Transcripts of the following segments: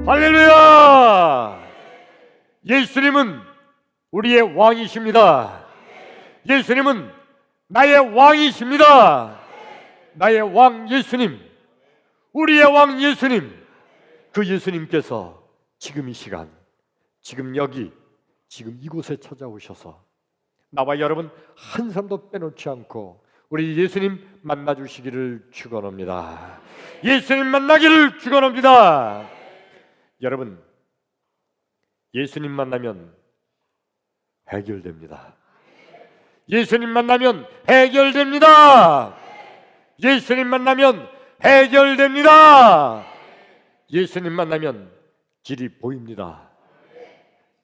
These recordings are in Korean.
할렐루야! 예수님은 우리의 왕이십니다. 예수님은 나의 왕이십니다. 나의 왕 예수님, 우리의 왕 예수님, 그 예수님께서 지금 이 시간, 지금 여기, 지금 이곳에 찾아오셔서 나와 여러분 한 사람도 빼놓지 않고 우리 예수님 만나주시기를 축원합니다. 예수님 만나기를 축원합니다. 여러분, 예수님 만나면 해결됩니다. 예수님 만나면 해결됩니다. 예수님 만나면 해결됩니다. 예수님 만나면 길이 보입니다.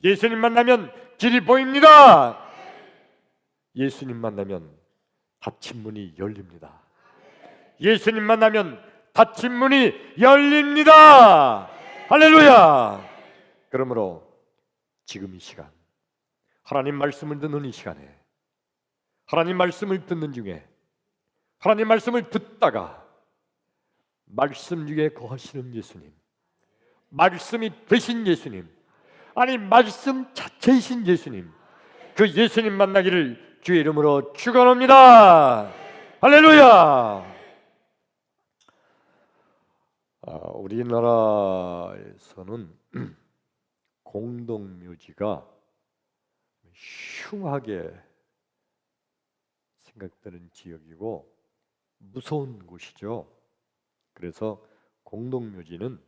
예수님 만나면 길이 보입니다. 예수님 만나면 닫힌 문이 열립니다. 예수님 만나면 닫힌 문이 열립니다. 할렐루야! 그러므로 지금 이 시간, 하나님 말씀을 듣는 이 시간에, 하나님 말씀을 듣는 중에, 하나님 말씀을 듣다가 말씀 중에 거하시는 예수님, 말씀이 되신 예수님, 아니 말씀 자체이신 예수님, 그 예수님 만나기를 주의 이름으로 축원합니다. 할렐루야! 우리나라에서는 공동묘지가 흉하게 생각되는 지역이고 무서운 곳이죠. 그래서 공동묘지는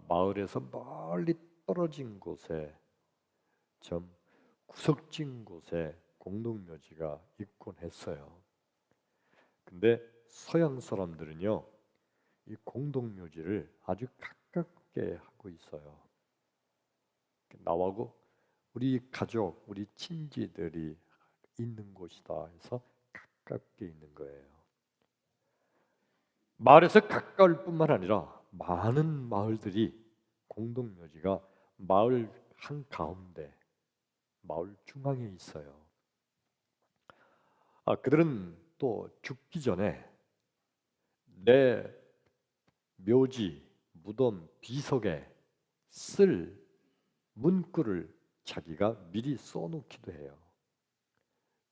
마을에서 멀리 떨어진 곳에, 좀 구석진 곳에 공동묘지가 있곤 했어요. 근데 서양 사람들은요, 이 공동묘지를 아주 가깝게 하고 있어요. 나하고 우리 가족, 우리 친지들이 있는 곳이다 해서 가깝게 있는 거예요. 마을에서 가까울 뿐만 아니라 많은 마을들이 공동묘지가 마을 한가운데, 마을 중앙에 있어요. 그들은 또 죽기 전에 내 묘지, 무덤, 비석에 쓸 문구를 자기가 미리 써놓기도 해요.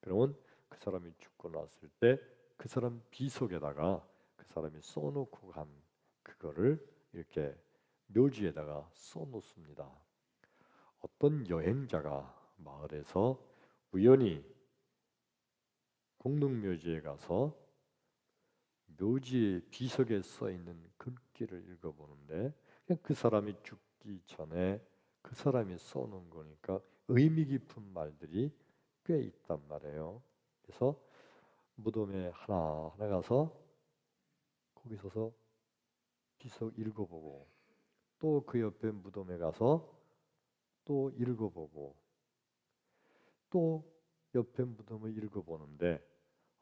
그러면 그 사람이 죽고 났을 때 그 사람 비석에다가 그 사람이 써놓고 간 그거를 이렇게 묘지에다가 써놓습니다. 어떤 여행자가 마을에서 우연히 공동묘지에 가서 묘지 비석에 써 있는 글귀를 읽어보는데, 그 사람이 죽기 전에 그 사람이 써놓은 거니까 의미 깊은 말들이 꽤 있단 말이에요. 그래서 무덤에 하나 가서 거기 서서 비석 읽어보고, 또 그 옆에 무덤에 가서 또 읽어보고, 또 옆에 무덤을 읽어보는데,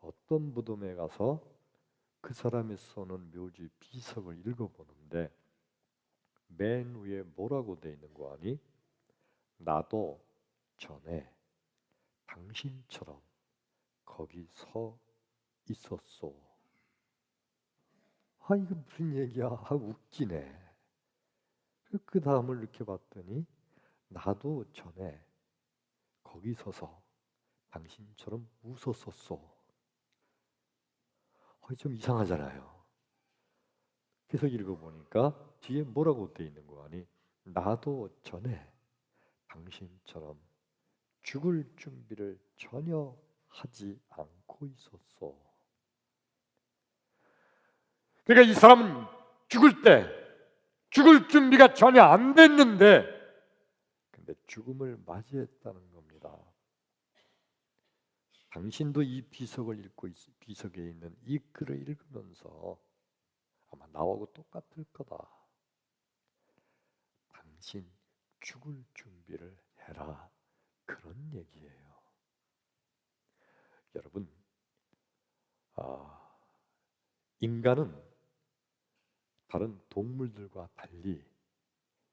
어떤 무덤에 가서 그 사람이 써놓은 묘지 비석을 읽어보는데 맨 위에 뭐라고 돼 있는 거 아니? 나도 전에 당신처럼 거기 서 있었소. 이거 무슨 얘기야? 웃기네. 그 다음을 이렇게 봤더니 나도 전에 거기 서서 당신처럼 웃었었소. 좀 이상하잖아요. 계속 읽어보니까 뒤에 뭐라고 돼 있는 거 아니? 나도 전에 당신처럼 죽을 준비를 전혀 하지 않고 있었어. 그러니까 이 사람은 죽을 준비가 전혀 안 됐는데, 근데 죽음을 맞이했다는 겁니다. 당신도 이 비석을 읽고 비석에 있는 이 글을 읽으면서 아마 나하고 똑같을 거다. 당신 죽을 준비를 해라. 그런 얘기예요. 여러분, 인간은 다른 동물들과 달리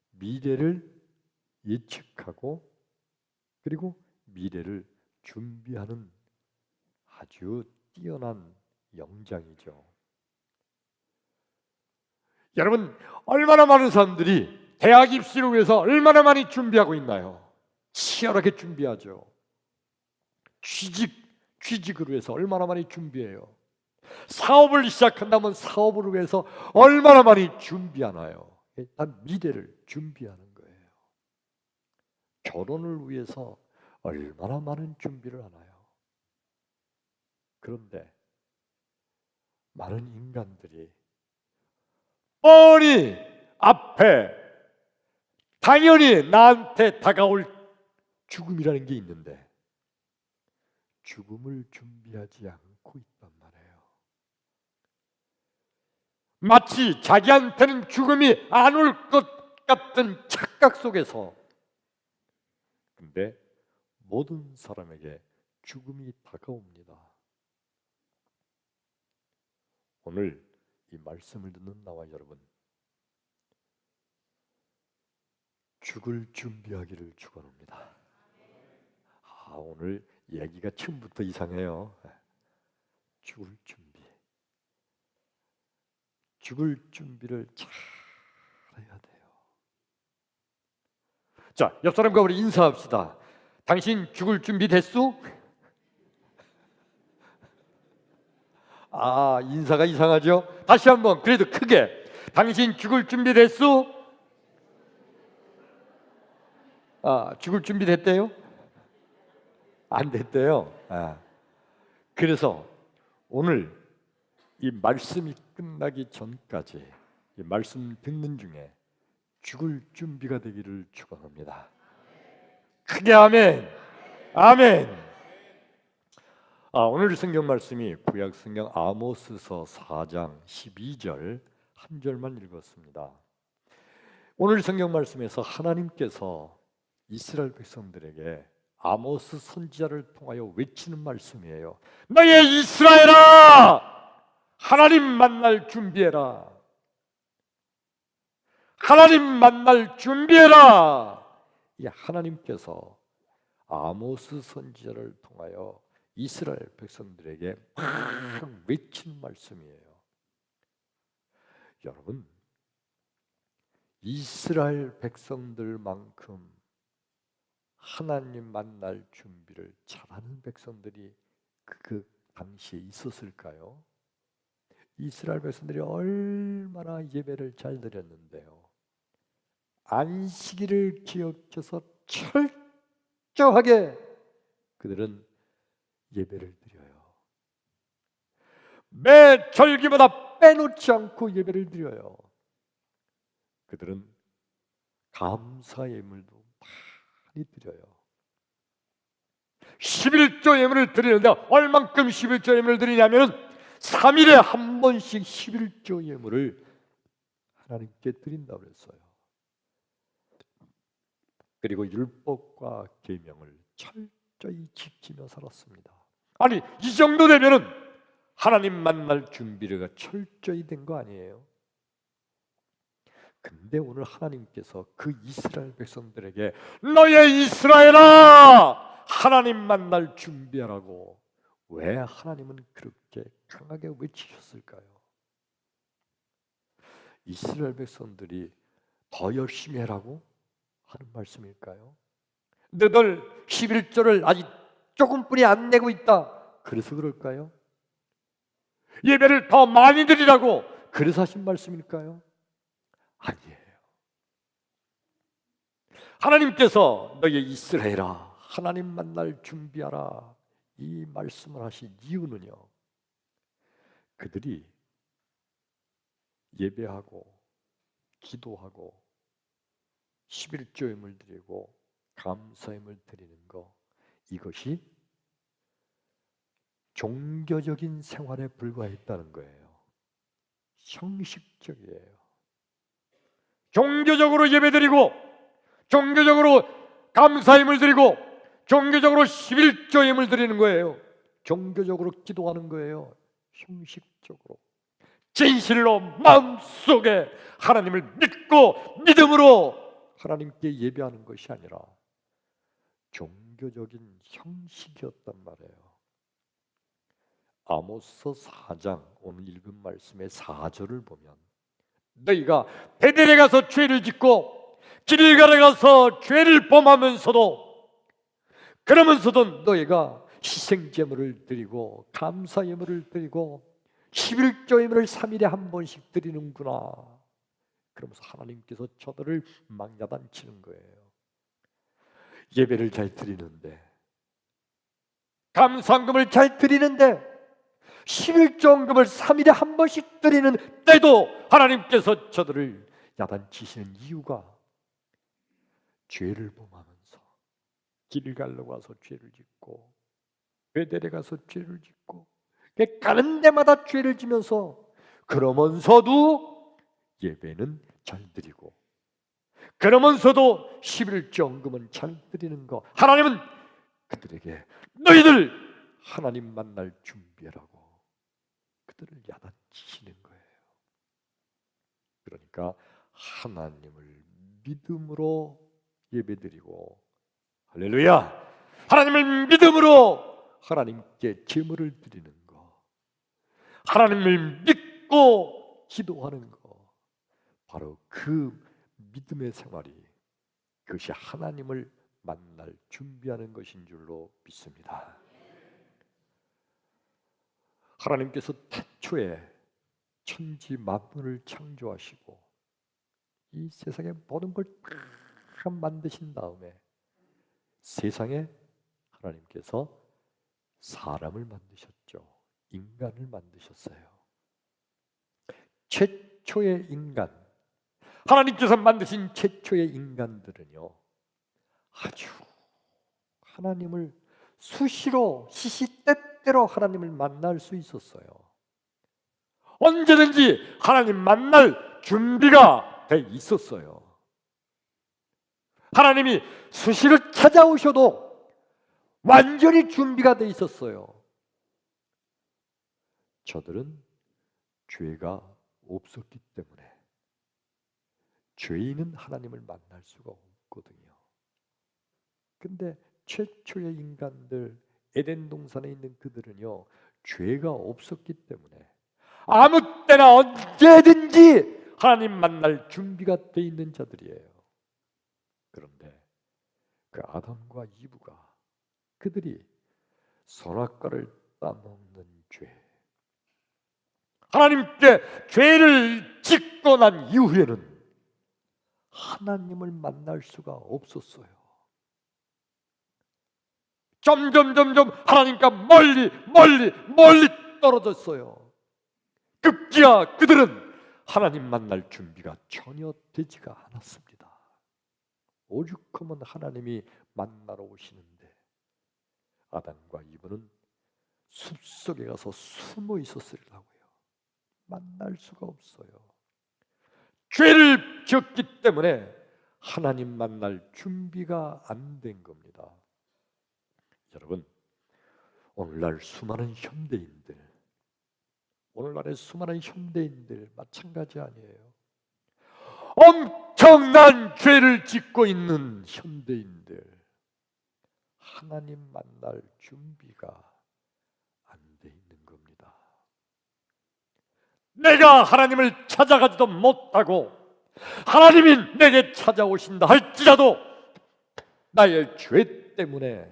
미래를 예측하고 그리고 미래를 준비하는 아주 뛰어난 영장이죠. 여러분, 얼마나 많은 사람들이 대학 입시를 위해서 얼마나 많이 준비하고 있나요? 치열하게 준비하죠. 취직을 위해서 얼마나 많이 준비해요. 사업을 시작한다면 사업을 위해서 얼마나 많이 준비하나요? 일단 미래를 준비하는 거예요. 결혼을 위해서 얼마나 많은 준비를 하나요? 그런데 많은 인간들이 뻔히 앞에 당연히 나한테 다가올 죽음이라는 게 있는데 죽음을 준비하지 않고 있단 말이에요. 마치 자기한테는 죽음이 안 올 것 같은 착각 속에서, 근데 모든 사람에게 죽음이 다가옵니다. 오늘 이 말씀을 듣는 나와 여러분, 죽을 준비하기를 축원합니다. 오늘 얘기가 처음부터 이상해요. 죽을 준비를 잘 해야 돼요. 자, 옆 사람과 우리 인사합시다. 당신 죽을 준비 됐소? 인사가 이상하죠? 다시 한번 그래도 크게. 당신 죽을 준비 됐소? 죽을 준비 됐대요? 안 됐대요. 그래서 오늘 이 말씀이 끝나기 전까지 이 말씀 듣는 중에 죽을 준비가 되기를 축원합니다. 크게 아멘. 아멘. 오늘 성경 말씀이 구약 성경 아모스서 4장 12절 한 절만 읽었습니다. 오늘 성경 말씀에서 하나님께서 이스라엘 백성들에게 아모스 선지자를 통하여 외치는 말씀이에요. 너희 이스라엘아, 하나님 만날 준비해라. 하나님 만날 준비해라. 이 하나님께서 아모스 선지자를 통하여 이스라엘 백성들에게 막 외치는 말씀이에요. 여러분, 이스라엘 백성들만큼 하나님 만날 준비를 잘하는 백성들이 그 당시에 있었을까요? 이스라엘 백성들이 얼마나 예배를 잘 드렸는데요. 안식일을 기억해서 철저하게 그들은 예배를 드려요. 매 절기마다 빼놓지 않고 예배를 드려요. 그들은 감사 예물도 많이 드려요. 11조 예물을 드리는데 얼만큼 11조 예물을 드리냐면 3일에 한 번씩 11조 예물을 하나님께 드린다고 그랬어요. 그리고 율법과 계명을 철저히 지키며 살았습니다. 아니, 이 정도 되면은 하나님 만날 준비가 철저히 된 거 아니에요? 근데 오늘 하나님께서 그 이스라엘 백성들에게 너의 이스라엘아, 하나님 만날 준비하라고 왜 하나님은 그렇게 강하게 외치셨을까요? 이스라엘 백성들이 더 열심히 해라고 하는 말씀일까요? 너들 11조를 아직 조금뿐이 안 내고 있다, 그래서 그럴까요? 예배를 더 많이 드리라고 그래서 하신 말씀일까요? 아니에요. 하나님께서 너희 이스라엘아, 하나님 만날 준비하라, 이 말씀을 하신 이유는요, 그들이 예배하고 기도하고 11조 예물 드리고 감사 예물 드리는 거, 이것이 종교적인 생활에 불과했다는 거예요. 형식적이에요. 종교적으로 예배드리고 종교적으로 감사 예물 드리고 종교적으로 11조 예물 드리는 거예요. 종교적으로 기도하는 거예요. 형식적으로. 진실로 마음속에 하나님을 믿고 믿음으로 하나님께 예배하는 것이 아니라 종교적인 형식이었단 말이에요. 아모스 4장 오늘 읽은 말씀의 4절을 보면 너희가 베델에 가서 죄를 짓고 길 걸어가서 죄를 범하면서도, 그러면서도 너희가 희생제물을 드리고 감사예물을 드리고 11조예물을 3일에 한 번씩 드리는구나. 그러면서 하나님께서 저들을 망야단치는 거예요. 예배를 잘 드리는데, 감사금을 잘 드리는데, 11조금을 3일에 한 번씩 드리는 때도 하나님께서 저들을 야단치시는 이유가, 죄를 범하면서 길갈로 가서 죄를 짓고 베델에 가서 죄를 짓고 가는 데마다 죄를 지면서, 그러면서도 예배는 잘 드리고, 그러면서도 11조금은 잘 드리는 거, 하나님은 그들에게 너희들 하나님 만날 준비하라고 그들을 야단치시는 거예요. 그러니까 하나님을 믿음으로 예배드리고, 할렐루야, 하나님을 믿음으로 하나님께 제물을 드리는 거, 하나님을 믿고 기도하는 거, 바로 그 믿음의 생활이, 그것이 하나님을 만날 준비하는 것인 줄로 믿습니다. 하나님께서 태초에 천지 만물을 창조하시고 이 세상의 모든 걸 다 만드신 다음에 세상에 하나님께서 사람을 만드셨죠. 인간을 만드셨어요. 최초의 인간, 하나님께서 만드신 최초의 인간들은요, 아주 하나님을 수시로 시시때때로 하나님을 만날 수 있었어요. 언제든지 하나님 만날 준비가 돼 있었어요. 하나님이 수시로 찾아오셔도 완전히 준비가 돼 있었어요. 저들은 죄가 없었기 때문에 죄인은 하나님을 만날 수가 없거든요. 근데 최초의 인간들, 에덴 동산에 있는 그들은요, 죄가 없었기 때문에 아무 때나 언제든지 하나님 만날 준비가 돼 있는 자들이에요. 그런데 그 아담과 이브가, 그들이 선악과를 따먹는 죄, 하나님께 죄를 짓고 난 이후에는 하나님을 만날 수가 없었어요. 점점 하나님과 멀리 떨어졌어요. 급기야 그들은 하나님 만날 준비가 전혀 되지가 않았습니다. 오죽하면 하나님이 만나러 오시는데 아담과 이브는 숲속에 가서 숨어 있었으려고요. 만날 수가 없어요. 죄를 지었기 때문에 하나님 만날 준비가 안 된 겁니다. 여러분, 오늘날 수많은 현대인들, 오늘날의 수많은 현대인들 마찬가지 아니에요? 엄청난 죄를 짓고 있는 현대인들, 하나님 만날 준비가 안 돼 있는 겁니다. 내가 하나님을 찾아가지도 못하고 하나님이 내게 찾아오신다 할지라도 나의 죄 때문에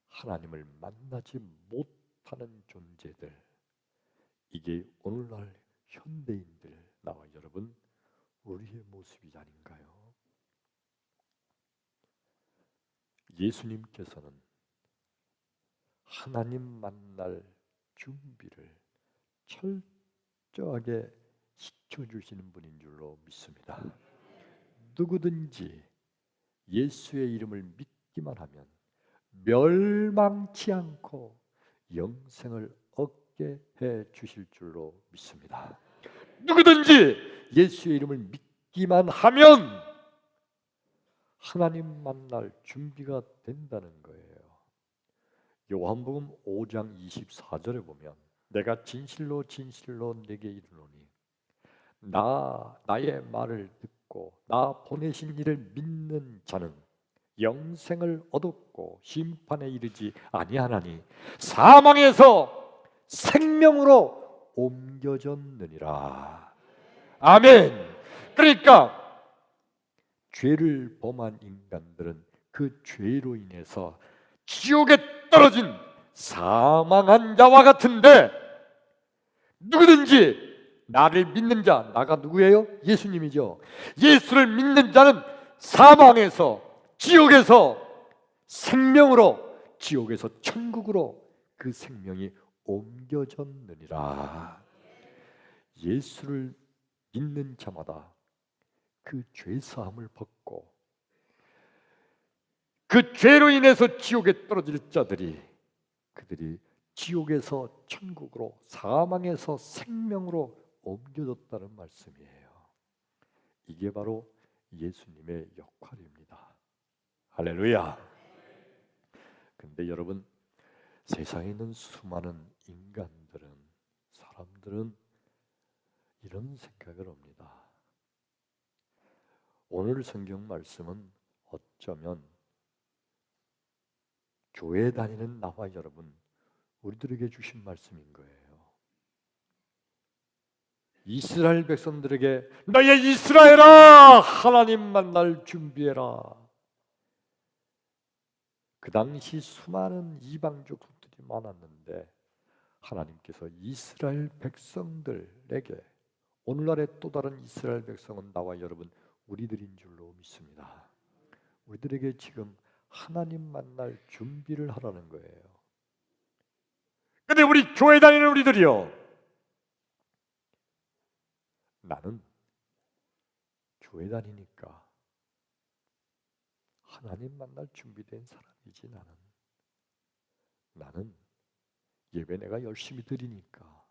하나님을 만나지 못하는 존재들, 이게 오늘날 현대인들, 나와 여러분 우리의 모습이 아닌가요? 예수님께서는 하나님 만날 준비를 철저하게 시켜주시는 분인 줄로 믿습니다. 누구든지 예수의 이름을 믿기만 하면 멸망치 않고 영생을 얻게 해 주실 줄로 믿습니다. 누구든지 예수의 이름을 믿기만 하면 하나님 만날 준비가 된다는 거예요. 요한복음 5장 24절에 보면 내가 진실로 내게 이르노니 나의 말을 듣고 나 보내신 이를 믿는 자는 영생을 얻었고 심판에 이르지 아니하나니 사망에서 생명으로 옮겨졌느니라. 아멘. 그러니까 죄를 범한 인간들은 그 죄로 인해서 지옥에 떨어진 사망한 자와 같은데, 누구든지 나를 믿는 자, 나가 누구예요? 예수님이죠. 예수를 믿는 자는 사망에서, 지옥에서 생명으로, 지옥에서 천국으로 그 생명이 옮겨졌느니라. 예수를 믿는 자마다 그 죄사함을 받고, 그 죄로 인해서 지옥에 떨어질 자들이, 그들이 지옥에서 천국으로, 사망에서 생명으로 옮겨졌다는 말씀이에요. 이게 바로 예수님의 역할입니다. 할렐루야. 근데 여러분, 세상에 있는 수많은 인간들은, 사람들은 이런 생각을 합니다. 오늘 성경 말씀은 어쩌면 교회 다니는 나와 여러분, 우리들에게 주신 말씀인 거예요. 이스라엘 백성들에게 너의 이스라엘아, 하나님 만날 준비해라. 그 당시 수많은 이방족들이 많았는데 하나님께서 이스라엘 백성들에게, 오늘날의 또 다른 이스라엘 백성은 나와 여러분 우리들인 줄로 믿습니다. 우리들에게 지금 하나님 만날 준비를 하라는 거예요. 근데 우리 교회 다니는 우리들이요, 나는 교회 다니니까 하나님 만날 준비된 사람이지. 나는 예배 내가 열심히 드리니까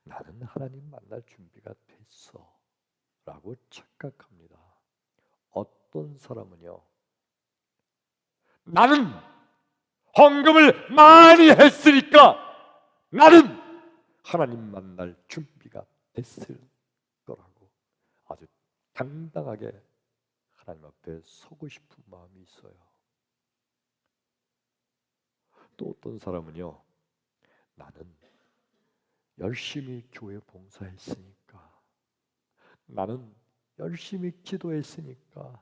나는 하나님 만날 준비가 됐어 라고 착각합니다. 어떤 사람은요, 나는 헌금을 많이 했으니까 나는 하나님 만날 준비가 됐을 거라고 아주 당당하게 하나님 앞에 서고 싶은 마음이 있어요. 또 어떤 사람은요, 나는 열심히 교회 봉사했으니까, 나는 열심히 기도했으니까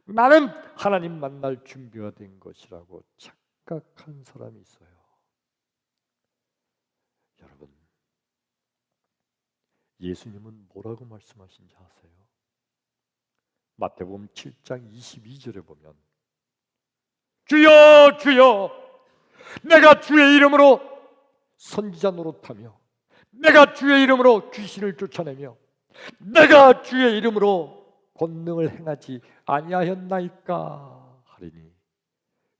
나는 하나님 만날 준비가 된 것이라고 착각한 사람이 있어요. 여러분, 예수님은 뭐라고 말씀하신지 아세요? 마태복음 7장 22절에 보면 주여 주여 내가 주의 이름으로 선지자 노릇하며 내가 주의 이름으로 귀신을 쫓아내며 내가 주의 이름으로 권능을 행하지 아니하였나이까 하리니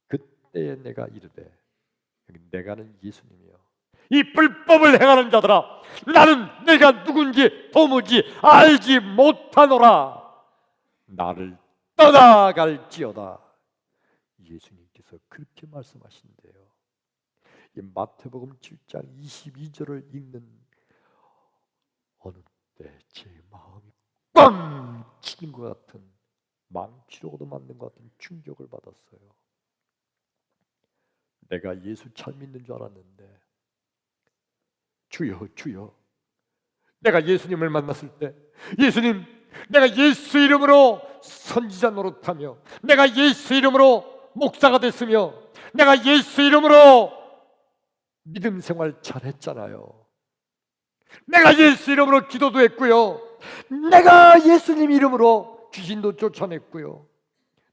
그때에 내가 이르되, 여기 내가는 예수님이요, 이 불법을 행하는 자들아, 나는 내가 누군지 도무지 알지 못하노라. 나를 떠나갈지어다. 예수님께서 그렇게 말씀하신대요. 이 마태복음 7장 22절을 읽는 어느 때 제 마음이 꽝 치는 것 같은, 망치로도 맞는 것 같은 충격을 받았어요. 내가 예수 잘 믿는 줄 알았는데, 주여 주여, 내가 예수님을 만났을 때, 예수님, 내가 예수 이름으로 선지자 노릇하며 내가 예수 이름으로 목사가 됐으며 내가 예수 이름으로 믿음 생활 잘했잖아요. 내가 예수 이름으로 기도도 했고요, 내가 예수님 이름으로 귀신도 쫓아냈고요,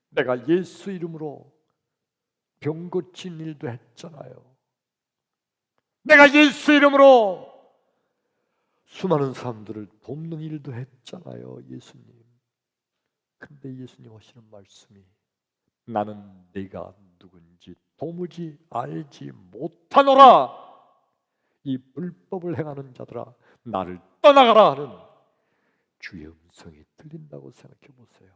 내가 예수 이름으로 병 고친 일도 했잖아요. 내가 예수 이름으로 수많은 사람들을 돕는 일도 했잖아요, 예수님. 근데 예수님 하시는 말씀이, 나는 네가 누군지 도무지 알지 못하노라. 이 불법을 행하는 자들아, 나를 떠나가라 하는 주의 음성이 들린다고 생각해 보세요.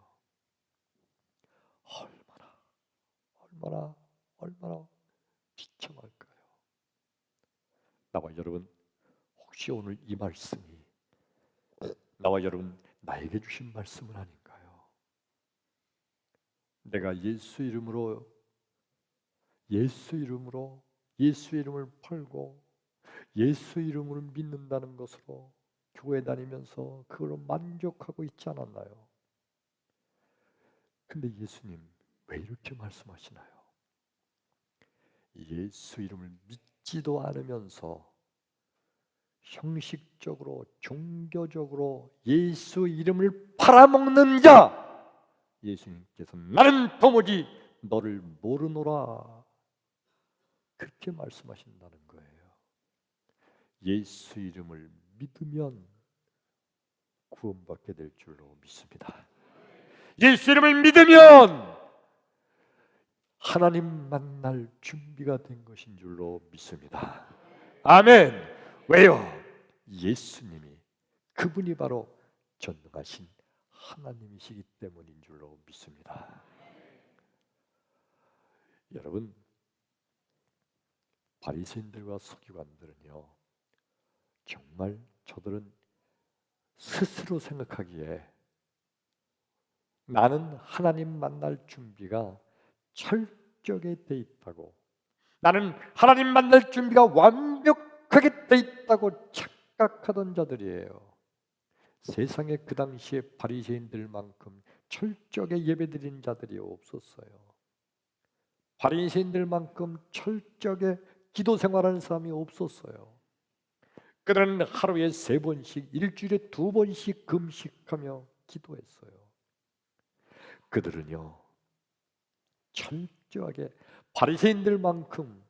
얼마나 비참할까요? 나와 여러분, 혹시 오늘 이 말씀이 나와 여러분 나에게 주신 말씀은 아닌가요? 내가 예수 이름으로 예수 이름을 팔고 예수 이름으로 믿는다는 것으로 교회 다니면서 그걸로 만족하고 있지 않았나요? 근데 예수님 왜 이렇게 말씀하시나요? 예수 이름을 믿지도 않으면서 형식적으로 종교적으로 예수 이름을 팔아먹는 자, 예수님께서 나는 도무지 너를 모르노라 그렇게 말씀하신다는 거예요. 예수 이름을 믿으면 구원받게 될 줄로 믿습니다. 예수 이름을 믿으면 하나님 만날 준비가 된 것인 줄로 믿습니다. 아멘. 왜요? 예수님이 그분이 바로 전능하신 하나님이시기 때문인 줄로 믿습니다. 여러분, 바리새인들과 서기관들은요, 정말 저들은 스스로 생각하기에 나는 하나님 만날 준비가 철저하게 돼 있다고, 나는 하나님 만날 준비가 완벽하게 돼 있다고 착각하던 자들이에요. 세상에 그 당시에 바리새인들만큼 철저하게 예배드리는 자들이 없었어요. 바리새인들만큼 철저하게 기도 생활하는 사람이 없었어요. 그들은 하루에 3번씩, 일주일에 2번씩 금식하며 기도했어요. 그들은요, 철저하게 바리새인들만큼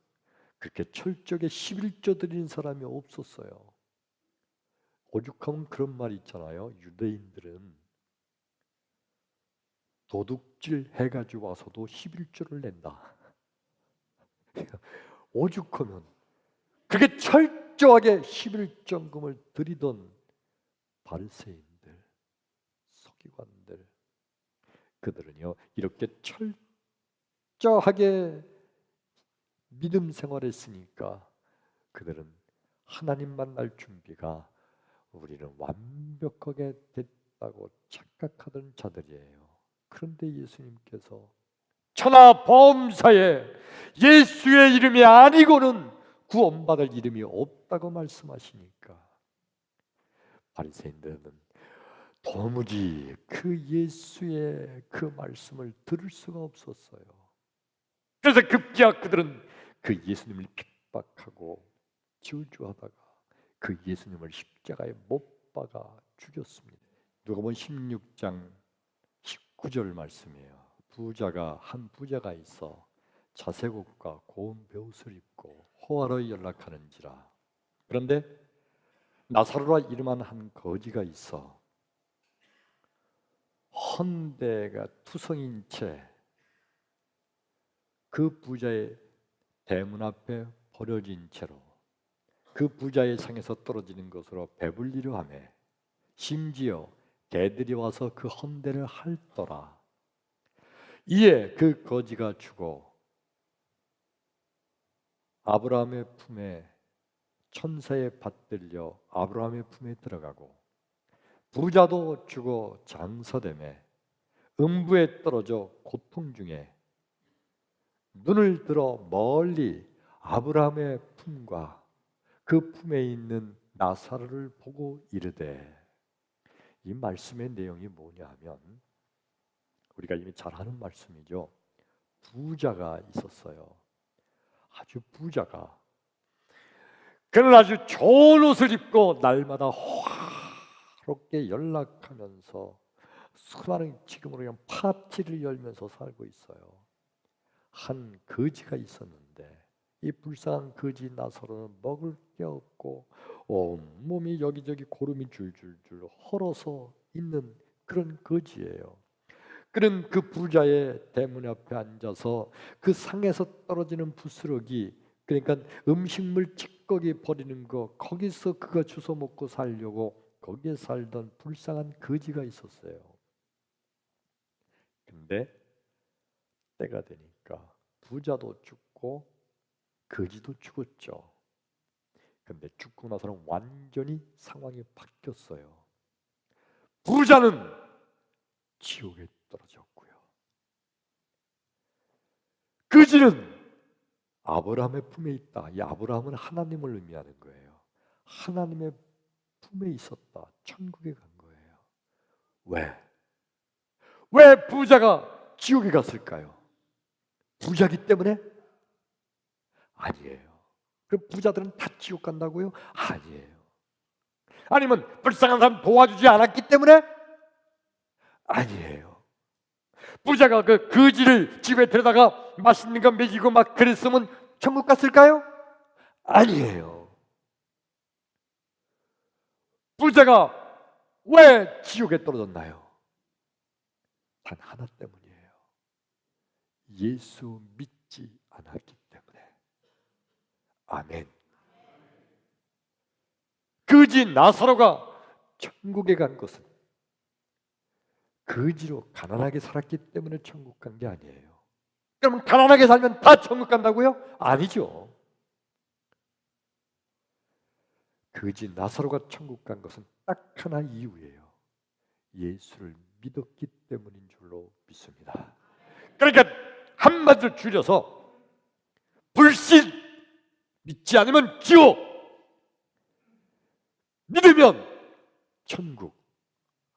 그렇게 철저하게 11조 드리는 사람이 없었어요. 오죽하면 그런 말이 있잖아요. 유대인들은 도둑질 해가지고 와서도 11조를 낸다. 오죽하면 그게 철저하게 11조금을 드리던 바리새인들, 서기관들, 그들은요 이렇게 철저하게 믿음 생활했으니까 그들은 하나님 만날 준비가 우리는 완벽하게 됐다고 착각하던 자들이에요. 그런데 예수님께서 천하 범사에 예수의 이름이 아니고는 구원받을 이름이 없다고 말씀하시니까 바리새인들은 도무지 그 예수의 그 말씀을 들을 수가 없었어요. 그래서 급기야 그들은 그 예수님을 핍박하고 저주하다가 그 예수님을 십자가에 못 박아 죽였습니다. 누가복음 16장 19절 말씀이에요. 한 부자가 있어 자색옷과 고운 베옷을 입고 호화로 연락하는지라. 그런데 나사로라 이름한 한 거지가 있어 헌대가 투성인 채 그 부자의 대문 앞에 버려진 채로 그 부자의 상에서 떨어지는 것으로 배불리려 하며 심지어 개들이 와서 그 헌대를 핥더라. 이에 그 거지가 죽어 아브라함의 품에 천사에 받들려 아브라함의 품에 들어가고 부자도 죽어 장사되매 음부에 떨어져 고통 중에 눈을 들어 멀리 아브라함의 품과 그 품에 있는 나사로를 보고 이르되, 이 말씀의 내용이 뭐냐 하면 우리가 이미 잘 아는 말씀이죠. 부자가 있었어요. 아주 부자가. 그는 아주 좋은 옷을 입고 날마다 화롭게 연락하면서 수많은 지금으로 그냥 파티를 열면서 살고 있어요. 한 거지가 있었는데 이 불쌍한 거지 나사로는 먹을 게 없고 온몸이 여기저기 고름이 줄줄줄 헐어서 있는 그런 거지예요. 그는 그 부자의 대문 앞에 앉아서 그 상에서 떨어지는 부스러기, 그러니까 음식물 찌꺼기 버리는 거, 거기서 그거 주워 먹고 살려고 거기에 살던 불쌍한 거지가 있었어요. 근데 때가 되니까 부자도 죽고 거지도 죽었죠. 근데 죽고 나서는 완전히 상황이 바뀌었어요. 부자는 지옥에 떨어졌고요. 거지는 아브라함의 품에 있다. 이 아브라함은 하나님을 의미하는 거예요. 하나님의 품에 있었다. 천국에 간 거예요. 왜 부자가 지옥에 갔을까요? 부자기 때문에? 아니에요. 그럼 부자들은 다 지옥 간다고요? 아니에요. 아니면 불쌍한 사람 도와주지 않았기 때문에? 아니에요. 부자가 그 거지를 집에 데려다가 맛있는 거 먹이고 막 그랬으면 천국 갔을까요? 아니에요. 부자가 왜 지옥에 떨어졌나요? 단 하나 때문이에요. 예수 믿지 않았기 때문에. 아멘. 거지 나사로가 천국에 간 것은 거지로 가난하게 살았기 때문에 천국 간 게 아니에요. 그러면 가난하게 살면 다 천국 간다고요? 아니죠. 거지 나사로가 천국 간 것은 딱 하나 이유예요. 예수를 믿었기 때문인 줄로 믿습니다. 그러니까 한마디로 줄여서 불신, 믿지 않으면 지옥, 믿으면 천국.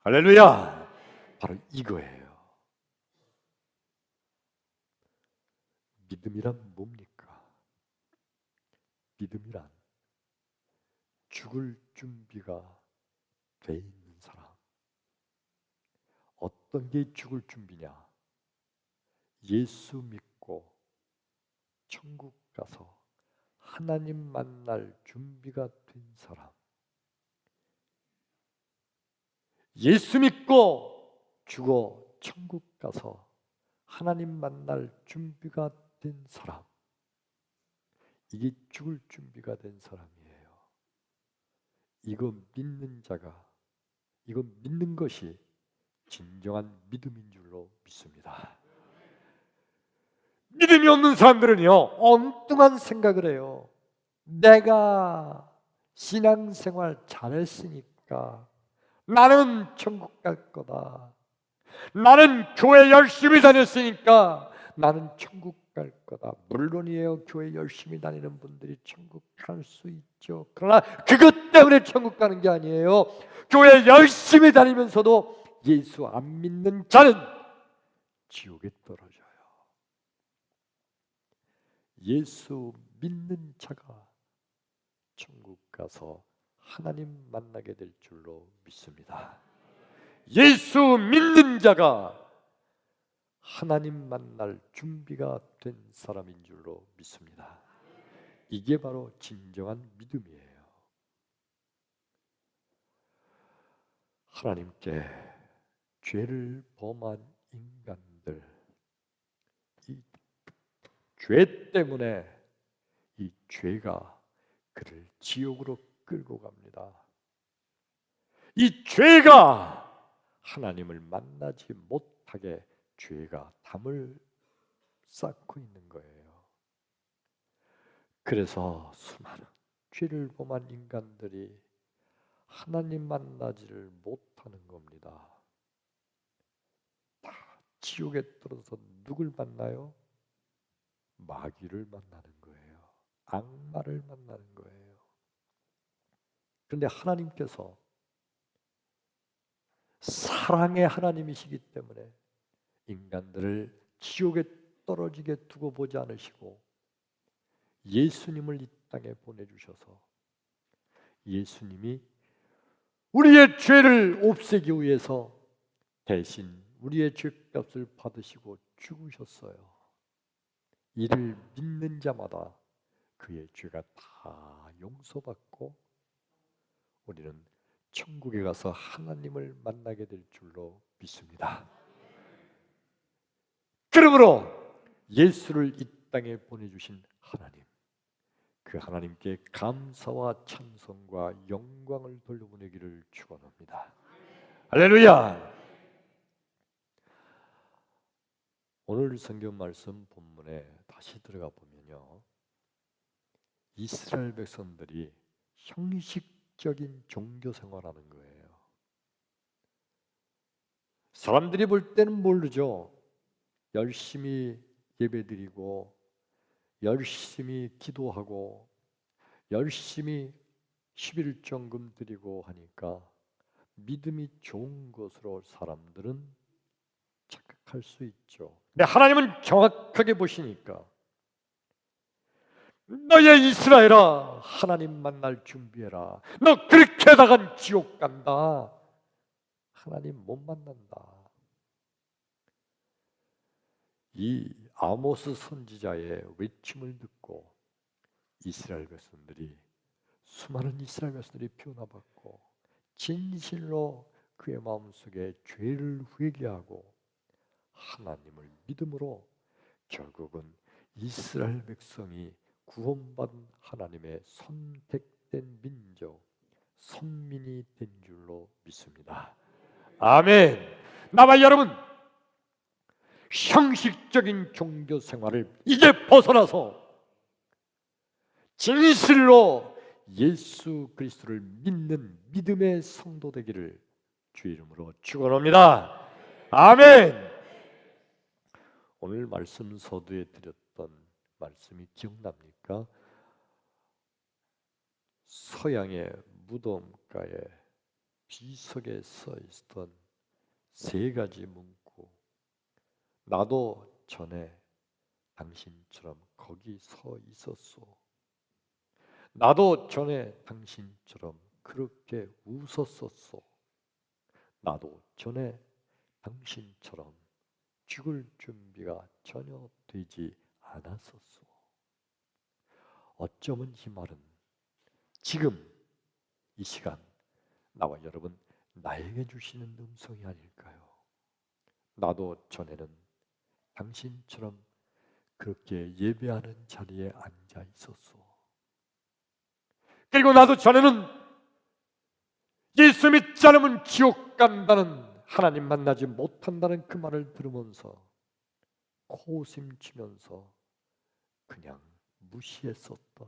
할렐루야. 바로 이거예요. 믿음이란 뭡니까? 믿음이란 죽을 준비가 돼 있는 사람. 어떤 게 죽을 준비냐? 예수 믿고 천국 가서 하나님 만날 준비가 된 사람. 예수 믿고 죽어 천국 가서 하나님 만날 준비가 된 사람. 이게 죽을 준비가 된 사람이에요. 이거 믿는 자가, 이거 믿는 것이 진정한 믿음인 줄로 믿습니다. 믿음이 없는 사람들은요, 엉뚱한 생각을 해요. 내가 신앙생활 잘했으니까 나는 천국 갈 거다. 나는 교회 열심히 다녔으니까 나는 천국 갈 거다. 물론이에요. 교회 열심히 다니는 분들이 천국 갈 수 있죠. 그러나 그것 때문에 천국 가는 게 아니에요. 교회 열심히 다니면서도 예수 안 믿는 자는 지옥에 떨어져요. 예수 믿는 자가 천국 가서 하나님 만나게 될 줄로 믿습니다. 예수 믿는 자가 하나님 만날 준비가 된 사람인 줄로 믿습니다. 이게 바로 진정한 믿음이에요. 하나님께 죄를 범한 인간들, 이 죄 때문에 이 죄가 그를 지옥으로 끌고 갑니다. 이 죄가 하나님을 만나지 못하게 죄가 담을 쌓고 있는 거예요. 그래서 수많은 죄를 범한 인간들이 하나님 만나지를 못하는 겁니다. 다 지옥에 떨어져서 누굴 만나요? 마귀를 만나는 거예요. 악마를 만나는 거예요. 그런데 하나님께서 사랑의 하나님이시기 때문에 인간들을 지옥에 떨어지게 두고 보지 않으시고 예수님을 이 땅에 보내주셔서 예수님이 우리의 죄를 없애기 위해서 대신 우리의 죄값을 받으시고 죽으셨어요. 이를 믿는 자마다 그의 죄가 다 용서받고 우리는 천국에 가서 하나님을 만나게 될 줄로 믿습니다. 그러므로 예수를 이 땅에 보내주신 하나님, 그 하나님께 감사와 찬송과 영광을 돌려보내기를 축원합니다. 할렐루야. 오늘 성경 말씀 본문에 다시 들어가 보면요, 이스라엘 백성들이 형식적인 종교 생활하는 거예요. 사람들이 볼 때는 모르죠. 열심히 예배드리고 열심히 기도하고 열심히 11정금 드리고 하니까 믿음이 좋은 것으로 사람들은 착각합니다. 생각할 수 있죠. 근데 하나님은 정확하게 보시니까 너의 이스라엘아, 하나님 만날 준비해라. 너 그렇게 하다간 지옥 간다. 하나님 못 만난다. 이 아모스 선지자의 외침을 듣고 이스라엘 백성들이, 수많은 이스라엘 백성들이 변화받고 진실로 그의 마음속에 죄를 회개하고 하나님을 믿음으로 결국은 이스라엘 백성이 구원받은 하나님의 선택된 민족, 선민이 된 줄로 믿습니다. 아멘. 나와 여러분, 형식적인 종교 생활을 이제 벗어나서 진실로 예수 그리스도를 믿는 믿음의 성도 되기를 주 이름으로 축원합니다. 아멘. 오늘 말씀 서두에 드렸던 말씀이 기억납니까? 서양의 무덤가에 비석에 써 있던 세 가지 문구. 나도 전에 당신처럼 거기 서 있었소. 나도 전에 당신처럼 그렇게 웃었었소. 나도 전에 당신처럼 죽을 준비가 전혀 되지 않았었소. 어쩌면 이 말은 지금 이 시간 나와 여러분 나에게 주시는 음성이 아닐까요? 나도 전에는 당신처럼 그렇게 예배하는 자리에 앉아 있었소. 그리고 나도 전에는 예수 믿지 않으면 지옥 간다는, 하나님 만나지 못한다는 그 말을 들으면서 코웃음 치면서 그냥 무시했었다.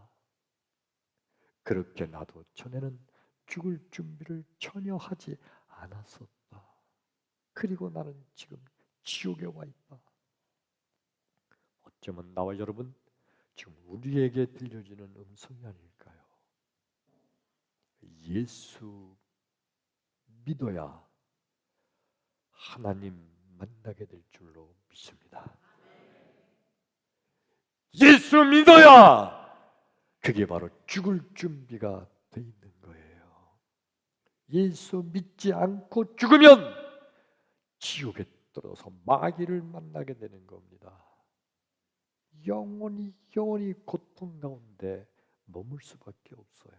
그렇게 나도 전에는 죽을 준비를 전혀 하지 않았었다. 그리고 나는 지금 지옥에 와 있다. 어쩌면 나와 여러분 지금 우리에게 들려지는 음성이 아닐까요? 예수 믿어야 하나님 만나게 될 줄로 믿습니다. 예수 믿어야 그게 바로 죽을 준비가 돼 있는 거예요. 예수 믿지 않고 죽으면 지옥에 떨어서 마귀를 만나게 되는 겁니다. 영원히 고통 가운데 머물 수밖에 없어요.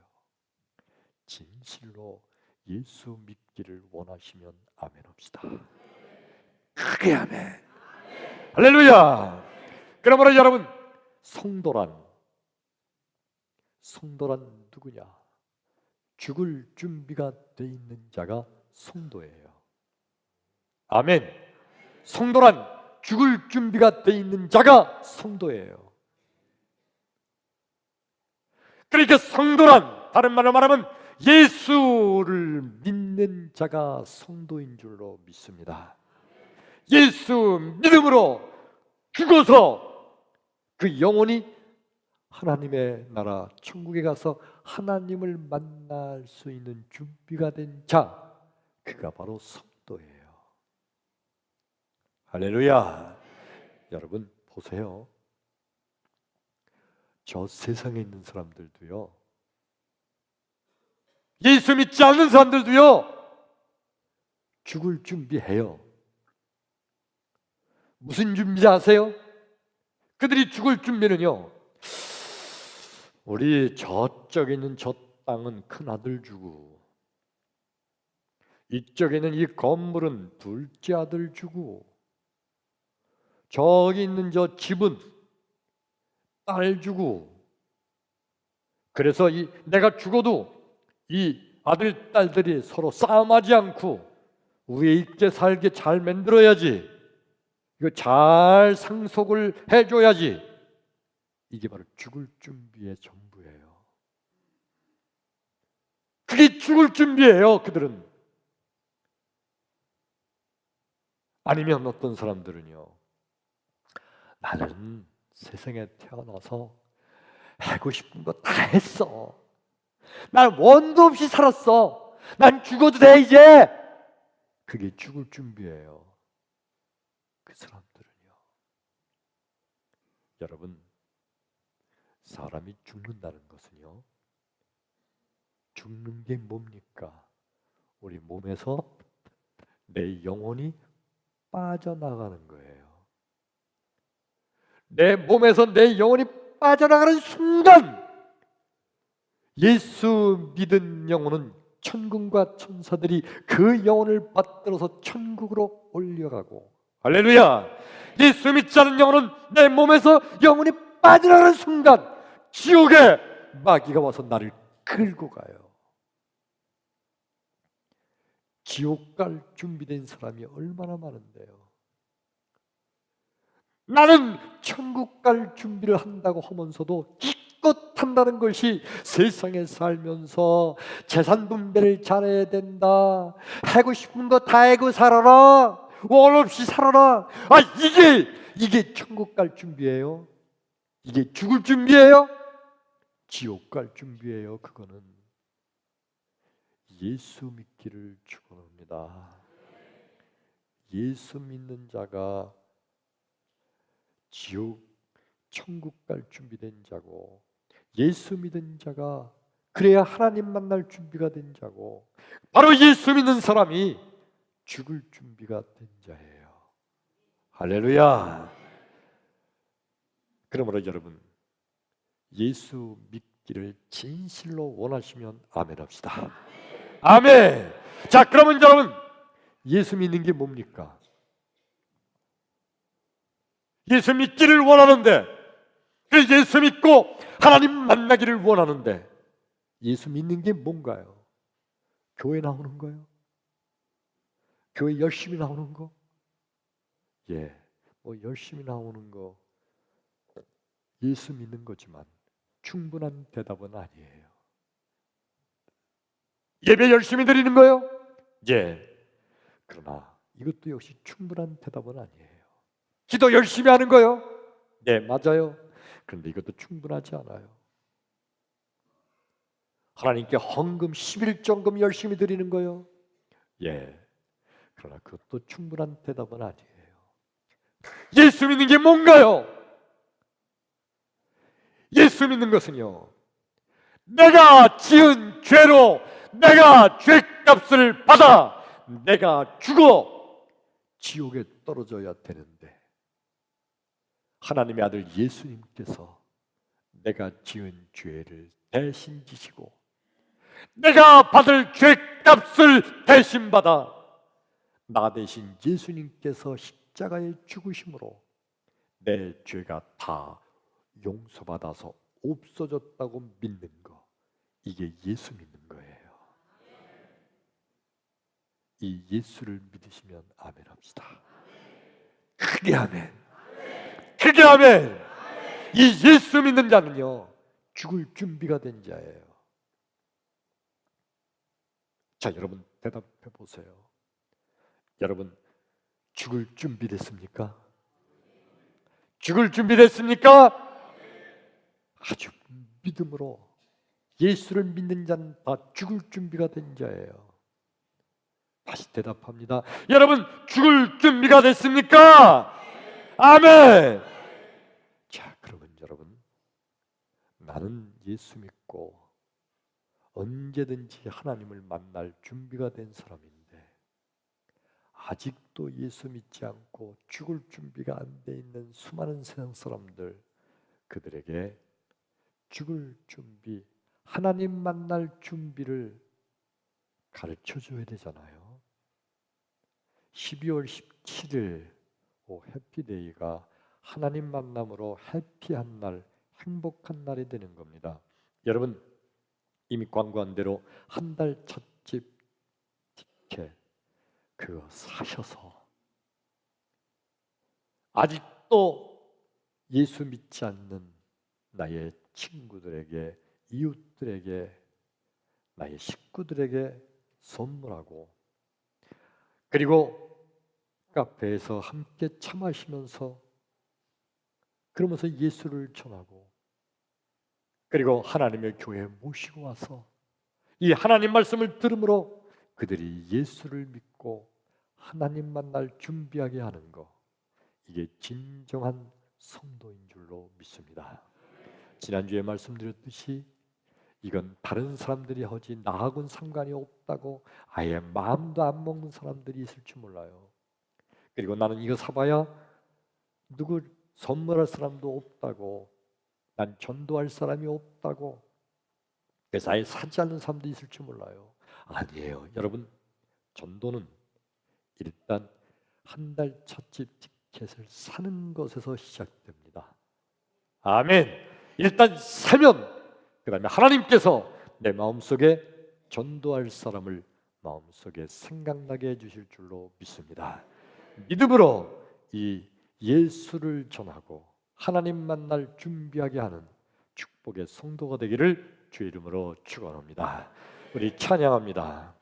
진실로 예수 믿기를 원하시면 아멘 합시다. 크게 아멘. 할렐루야. 그러므로 여러분, 성도란 누구냐? 죽을 준비가 돼 있는 자가 성도예요. 아멘. 성도란 죽을 준비가 돼 있는 자가 성도예요. 그러니까 성도란 다른 말로 말하면 예수를 믿는 자가 성도인 줄로 믿습니다. 예수 믿음으로 죽어서 그 영혼이 하나님의 나라 천국에 가서 하나님을 만날 수 있는 준비가 된 자, 그가 바로 성도예요. 할렐루야. 여러분 보세요. 저 세상에 있는 사람들도요, 예수 믿지 않는 사람들도요, 죽을 준비해요. 무슨 준비인지 아세요? 그들이 죽을 준비는요, 우리 저쪽에 있는 저 땅은 큰 아들 주고, 이쪽에 있는 이 건물은 둘째 아들 주고, 저기 있는 저 집은 딸 주고, 그래서 내가 죽어도 이 아들 딸들이 서로 싸움하지 않고 위에 있게 살게 잘 만들어야지, 이거 잘 상속을 해줘야지. 이게 바로 죽을 준비의 전부예요. 그게 죽을 준비예요. 그들은. 아니면 어떤 사람들은요, 나는 세상에 태어나서 하고 싶은 거 다 했어. 난 원도 없이 살았어. 난 죽어도 돼 이제. 그게 죽을 준비예요. 그 사람들은요. 여러분, 사람이 죽는다는 것은요, 죽는 게 뭡니까? 우리 몸에서 내 영혼이 빠져나가는 거예요. 내 몸에서 내 영혼이 빠져나가는 순간 예수 믿은 영혼은 천군과 천사들이 그 영혼을 받들어서 천국으로 올려가고, 할렐루야! 예수 믿지 않은 영혼은 내 몸에서 영혼이 빠져나가는 순간 지옥에 마귀가 와서 나를 끌고 가요. 지옥 갈 준비된 사람이 얼마나 많은데요. 나는 천국 갈 준비를 한다고 하면서도 기껏 한다는 것이 세상에 살면서 재산 분배를 잘해야 된다, 하고 싶은 거 다 하고 살아라, 원 없이 살아라. 이게 천국 갈 준비예요? 이게 죽을 준비예요? 지옥 갈 준비예요. 그거는 예수 믿기를 축원합니다. 예수 믿는 자가 천국 갈 준비된 자고, 예수 믿은 자가 그래야 하나님 만날 준비가 된 자고, 바로 예수 믿는 사람이 죽을 준비가 된 자예요. 할렐루야. 그러므로 여러분, 예수 믿기를 진실로 원하시면 아멘 합시다. 아멘. 자, 그러면 여러분, 예수 믿는 게 뭡니까? 예수 믿기를 원하는데, 예수 믿고 하나님 만나기를 원하는데, 예수 믿는 게 뭔가요? 교회 나오는 거요? 교회 열심히 나오는 거? 예, 열심히 나오는 거 예수 믿는 거지만 충분한 대답은 아니에요. 예배 열심히 드리는 거요? 예, 그러나 이것도 역시 충분한 대답은 아니에요. 기도 열심히 하는 거요? 네, 맞아요. 그런데 이것도 충분하지 않아요. 하나님께 헌금 11정금 열심히 드리는 거요? 예, 그러나 그것도 충분한 대답은 아니에요. 예수 믿는 게 뭔가요? 예수 믿는 것은요, 내가 지은 죄로 내가 죄값을 받아 내가 죽어 지옥에 떨어져야 되는데, 하나님의 아들 예수님께서 내가 지은 죄를 대신 지시고 내가 받을 죄값을 대신 받아 나 대신 예수님께서 십자가에 죽으심으로 내 죄가 다 용서받아서 없어졌다고 믿는 거, 이게 예수 믿는 거예요. 이 예수를 믿으시면 아멘 합시다. 크게 아멘. 크게 아멘. 이 예수 믿는 자는요, 죽을 준비가 된 자예요. 자, 여러분 대답해 보세요. 여러분 죽을 준비 됐습니까? 죽을 준비 됐습니까? 아주 믿음으로 예수를 믿는 자는 다 죽을 준비가 된 자예요. 다시 대답합니다. 여러분 죽을 준비가 됐습니까? 아멘. 자, 그러면 여러분, 나는 예수 믿고 언제든지 하나님을 만날 준비가 된 사람인데 아직도 예수 믿지 않고 죽을 준비가 안 돼 있는 수많은 세상 사람들, 그들에게 죽을 준비, 하나님 만날 준비를 가르쳐 줘야 되잖아요. 12월 17일 해피데이가 하나님 만남으로 해피한 날, 행복한 날이 되는 겁니다. 여러분 이미 광고한 대로 한 달 첫집 티켓 그거 사셔서 아직도 예수 믿지 않는 나의 친구들에게, 이웃들에게, 나의 식구들에게 선물하고, 그리고 카페에서 함께 차 마시면서 그러면서 예수를 전하고, 그리고 하나님의 교회에 모시고 와서 이 하나님 말씀을 들음으로 그들이 예수를 믿고 하나님 만날 준비하게 하는 거, 이게 진정한 성도인 줄로 믿습니다. 지난주에 말씀드렸듯이 이건 다른 사람들이 하지 나하고는 상관이 없다고 아예 마음도 안 먹는 사람들이 있을지 몰라요. 그리고 나는 이거 사봐야 누구 선물할 사람도 없다고, 난 전도할 사람이 없다고, 그래서 아예 사지 않는 사람도 있을지 몰라요. 아니에요. 여러분, 전도는 일단 한 달 첫집 티켓을 사는 것에서 시작됩니다. 아멘. 일단 사면 그 다음에 하나님께서 내 마음속에 전도할 사람을 마음속에 생각나게 해주실 줄로 믿습니다. 믿음으로 이 예수를 전하고 하나님 만날 준비하게 하는 축복의 성도가 되기를 주의 이름으로 축원합니다. 우리 찬양합니다.